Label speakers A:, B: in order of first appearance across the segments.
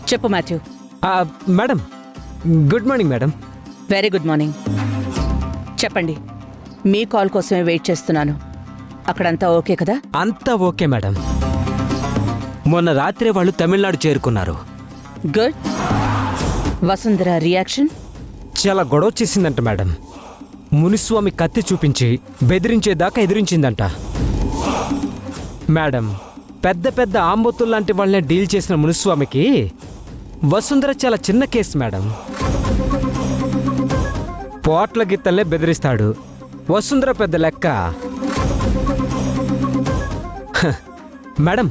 A: చెప్పు Matthew.
B: Madam, good morning madam.
A: Very good morning. చెప్పండి, మీ call కోసమే వెయిట్ చేస్తున్నాను. అక్కడంతా ఓకే కదా?
B: అంతా ఓకే మేడం. మొన్న రాత్రే వాళ్ళు తమిళనాడు చేరుకున్నారు.
A: గుడ్. వసుంధర రియాక్షన్?
B: చాలా గొడవ చేసిందంట మేడం. మునిస్వామి కత్తి చూపించి బెదిరించేదాకా ఎదిరించిందంట మేడం. పెద్ద పెద్ద ఆంబొత్తుల్లాంటి వాళ్ళని డీల్ చేసిన మునిస్వామికి వసుంధర చాలా చిన్న కేసు మేడం. పోట్ల గిత్తల్నే బెదిరిస్తాడు. వసుంధర పెద్ద లెక్క. మేడం,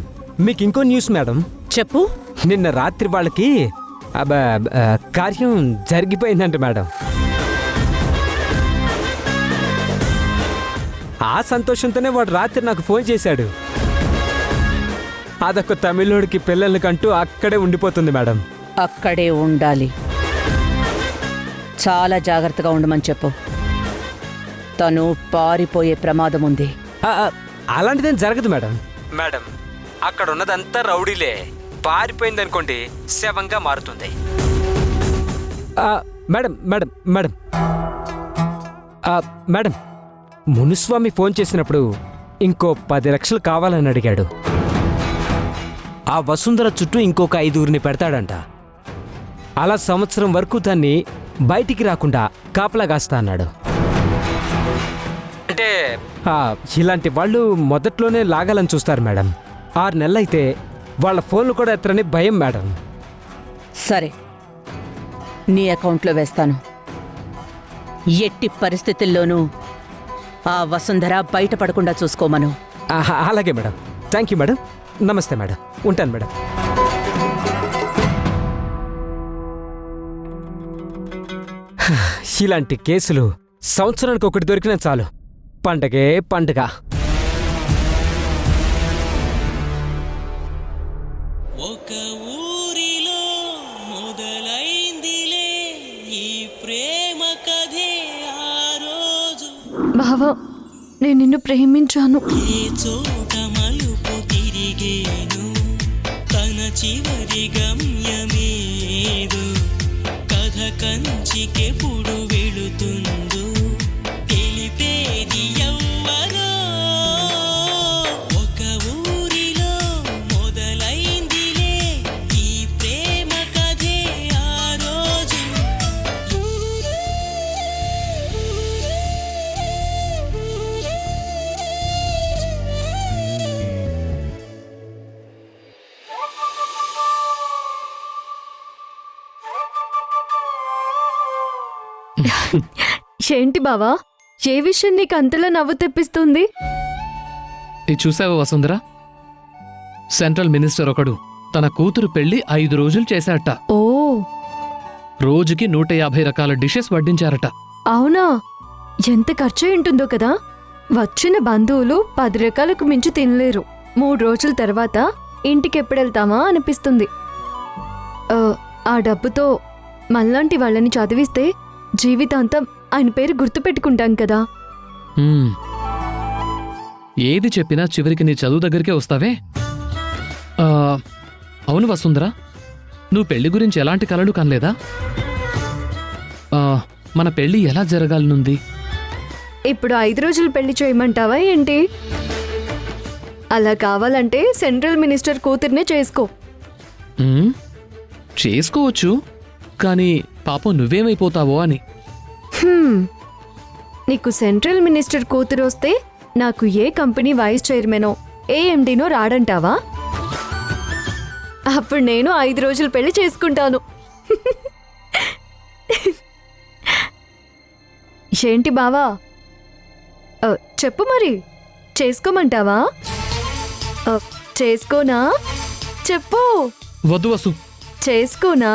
B: మీకు ఇంకో న్యూస్ మేడం.
A: చెప్పు.
B: నిన్న రాత్రి వాళ్ళకి కార్యం జరిగిపోయిందంట మేడం. ఆ సంతోషంతోనే వాడు రాత్రి నాకు ఫోన్ చేశాడు. అదొక తమిళోడికి పిల్లల్ని కంటూ అక్కడే ఉండిపోతుంది మేడం.
A: అక్కడే ఉండాలి. చాలా జాగ్రత్తగా ఉండమని చెప్పు. తను పారిపోయే ప్రమాదం ఉంది.
B: అలాంటిదేం జరగదు మేడం. మేడం, అక్కడ ఉన్నదంతా రౌడీలే. పారిపోయిందనుకోండి శవంగా మారుతుంది. Madam madam madam madam, Munuswamy phone చేసినప్పుడు ఇంకో 10 లక్షలు కావాలని అడిగాడు. ఆ వసుంధర చుట్టూ ఇంకొక 5గురిని పెడతాడంట. అలా సంవత్సరం వరకు దాన్ని బయటికి రాకుండా కాపలా కాస్తా అన్నాడు. అంటే ఇలాంటి వాళ్ళు మొదట్లోనే లాగాలని చూస్తారు మేడం. 6 నెలలైతే వాళ్ళ ఫోన్లు కూడా ఎత్తరని భయం మేడం.
A: సరే, నీ అకౌంట్లో వేస్తాను. ఎట్టి పరిస్థితుల్లోనూ ఆ వసుంధర బయటపడకుండా చూసుకోమను.
B: అలాగే మేడం. Thank you madam. నమస్తే మేడం. ఉంటాను మేడం. ఇలాంటి కేసులు సంవత్సరానికి ఒకటి దొరికినా చాలు. పండగే పండుగ.
C: ఒక ఊరిలో మొదలైందిలే ఈ ప్రేమ కథే. ఆ రోజు
D: బావా, నేను నిన్ను ప్రేమించాను.
C: ఏ చోట మలుపు తిరిగేను, తన చివరి గమ్యమేదు. కథ కంచికెప్పుడు వెళుతుందో తెలిపేది ఎవ్వరో. ఒక ఊరిలో మొదలైందిలే ఈ ప్రేమ కథే. ఆ రోజు
D: ఏంటి బావా, ఏ విషయం నీకు అంతలా నవ్వు తెప్పిస్తుంది?
E: ఇది చూసావా వసుంధర? సెంట్రల్ మినిస్టర్ ఒకడు తన కూతురు పెళ్లి 5 రోజులు చేశాట.
D: ఓ,
E: రోజుకి 150 రకాల డిషెస్ వడ్డించారట.
D: అవునా? ఎంత ఖర్చు ఉంటుందో కదా. వచ్చిన బంధువులు 10 రకాలకు మించి తినలేరు. 3 రోజుల తర్వాత ఇంటికెప్పుడెళ్తామా అనిపిస్తుంది. ఆ డబ్బుతో మనలాంటి వాళ్ళని చదివిస్తే జీవితాంతం ఆయన పేరు గుర్తుపెట్టుకుంటాం కదా.
E: ఏది చెప్పినా చివరికి నీ చదువు దగ్గరికే వస్తావే. అవును వసుంధర, నువ్వు పెళ్లి గురించి ఎలాంటి కలలు కనలేదా? మన పెళ్లి ఎలా జరగాలనుంది?
D: ఇప్పుడు 5 రోజులు పెళ్లి చేయమంటావా ఏంటి? అలా కావాలంటే సెంట్రల్ మినిస్టర్ కూతుర్నే చేసుకో.
E: చేసుకోవచ్చు, కానీ పాపం నువ్వేమైపోతావో అని.
D: నీకు సెంట్రల్ మినిస్టర్ కూతురు వస్తే నాకు ఏ కంపెనీ వైస్ చైర్మనో ఏఎండీనో రాడంటావా? అప్పుడు నేను 5 రోజులు పెళ్లి చేసుకుంటాను. ఏంటి బావా, చెప్పు మరి, చేసుకోమంటావా? చేసుకోనా? చెప్పు.
E: వద్దు వసు.
D: చేసుకోనా?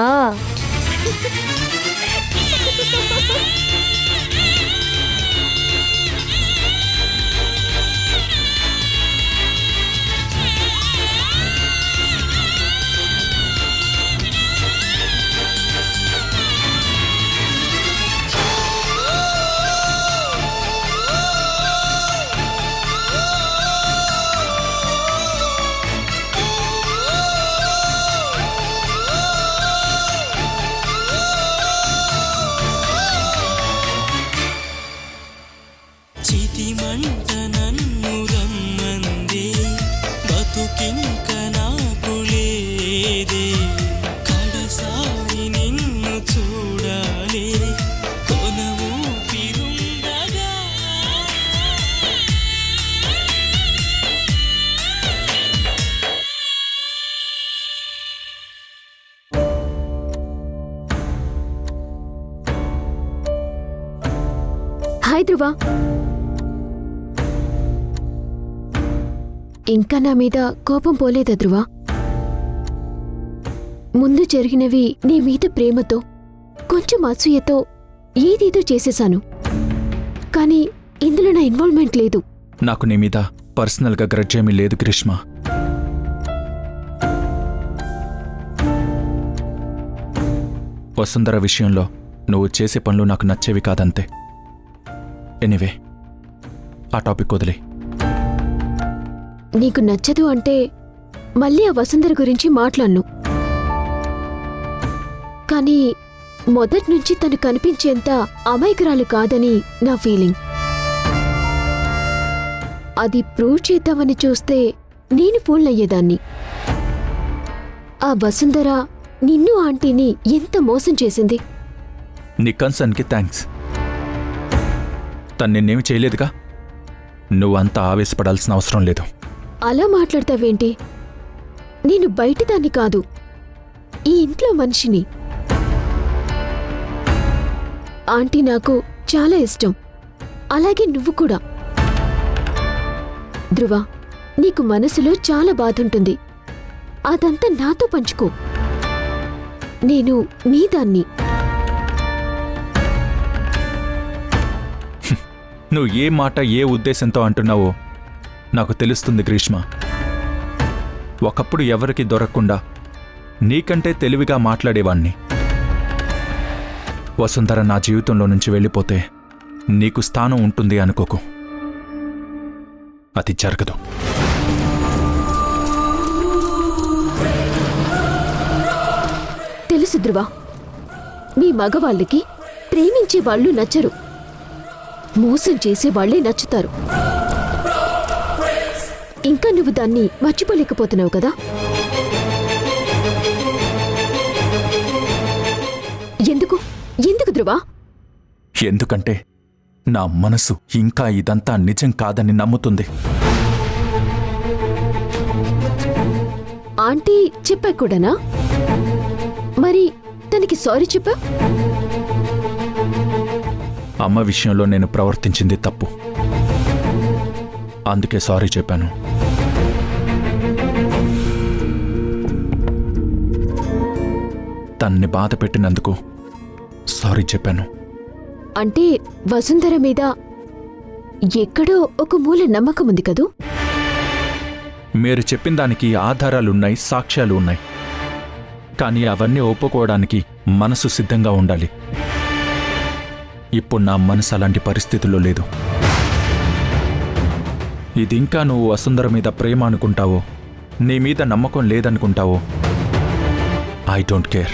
D: హాయ్ ధ్రువ. ఇంకా నా మీద కోపం పోలేదా ధ్రువ? ముందు జరిగినవి నీ మీద ప్రేమతో కొంచెం అసూయతో ఏదేదో చేసేశాను. కానీ ఇందులో నా ఇన్వాల్వ్మెంట్ లేదు.
F: నాకు నీ మీద పర్సనల్గా గ్రడ్జ్ ఏమీ లేదు గ్రీష్మ. వసుంధర విషయంలో నువ్వు చేసే పనులు నాకు నచ్చేవి కాదంతే. ఎనీవే, ఆ టాపిక్ వదిలే.
D: నీకు నచ్చదు అంటే మళ్ళీ ఆ వసుంధర గురించి మాట్లాడను. కానీ మొదట్నుంచి తను కనిపించేంత అమాయకురాలు కాదని నా ఫీలింగ్. అది ప్రూవ్ చేద్దామని చూస్తే నేను ఫూల్ అయ్యేదాన్ని. ఆ వసుంధర నిన్ను ఆంటీని ఎంత మోసం చేసింది.
F: నీ కన్సర్న్కి థ్యాంక్స్. తను నిన్నేమి చేయలేదుగా. నువ్వంతా ఆవేశపడాల్సిన అవసరం లేదు.
D: అలా మాట్లాడతావేంటి? నేను బయటిదాన్ని కాదు, ఈ ఇంట్లో మనిషిని. ఆంటీ నాకు చాలా ఇష్టం, అలాగే నువ్వు కూడా. ధ్రువ, నీకు మనసులో చాలా బాధుంటుంది. అదంతా నాతో పంచుకో. నేను నీదాన్ని.
F: నువ్వు ఏ మాట ఏ ఉద్దేశంతో అంటున్నావో నాకు తెలుస్తుంది గ్రీష్మ. ఒకప్పుడు ఎవరికి దొరకకుండా నీకంటే తెలివిగా మాట్లాడేవాణ్ణి. వసుంధర నా జీవితంలో నుంచి వెళ్ళిపోతే నీకు స్థానం ఉంటుంది అనుకోకు. అది జరగదు.
D: తెలుసు ధ్రువ, మీ మగవాళ్ళకి ప్రేమించే వాళ్ళు నచ్చరు, మోసం చేసేవాళ్లే నచ్చుతారు. ఇంకా నువ్వు దాన్ని మర్చిపోలేకపోతున్నావు కదా? ఎందుకు ఎందుకు ధ్రువ?
F: ఎందుకంటే నా మనసు ఇంకా ఇదంతా నిజం కాదని నమ్ముతుంది.
D: ఆంటీ చెప్పా కూడానా? మరి తనకి సారీ చెప్పా?
F: అమ్మ విషయంలో నేను ప్రవర్తించింది తప్పు, అందుకే సారీ చెప్పాను. తన్ని బాధ పెట్టినందుకు సారీ చెప్పాను.
D: అంటే వసుంధర మీద ఎక్కడో ఒక మూల నమ్మకం ఉంది కదూ?
F: మీరు చెప్పిన దానికి ఆధారాలున్నాయి, సాక్ష్యాలు ఉన్నాయి. కానీ అవన్నీ ఒప్పుకోవడానికి మనసు సిద్ధంగా ఉండాలి. ఇప్పుడు నా మనసు అలాంటి పరిస్థితుల్లో లేదు. ఇదింకా నువ్వు వసుంధర మీద ప్రేమ అనుకుంటావో, నీ మీద నమ్మకం లేదనుకుంటావో, ఐ డోంట్ కేర్.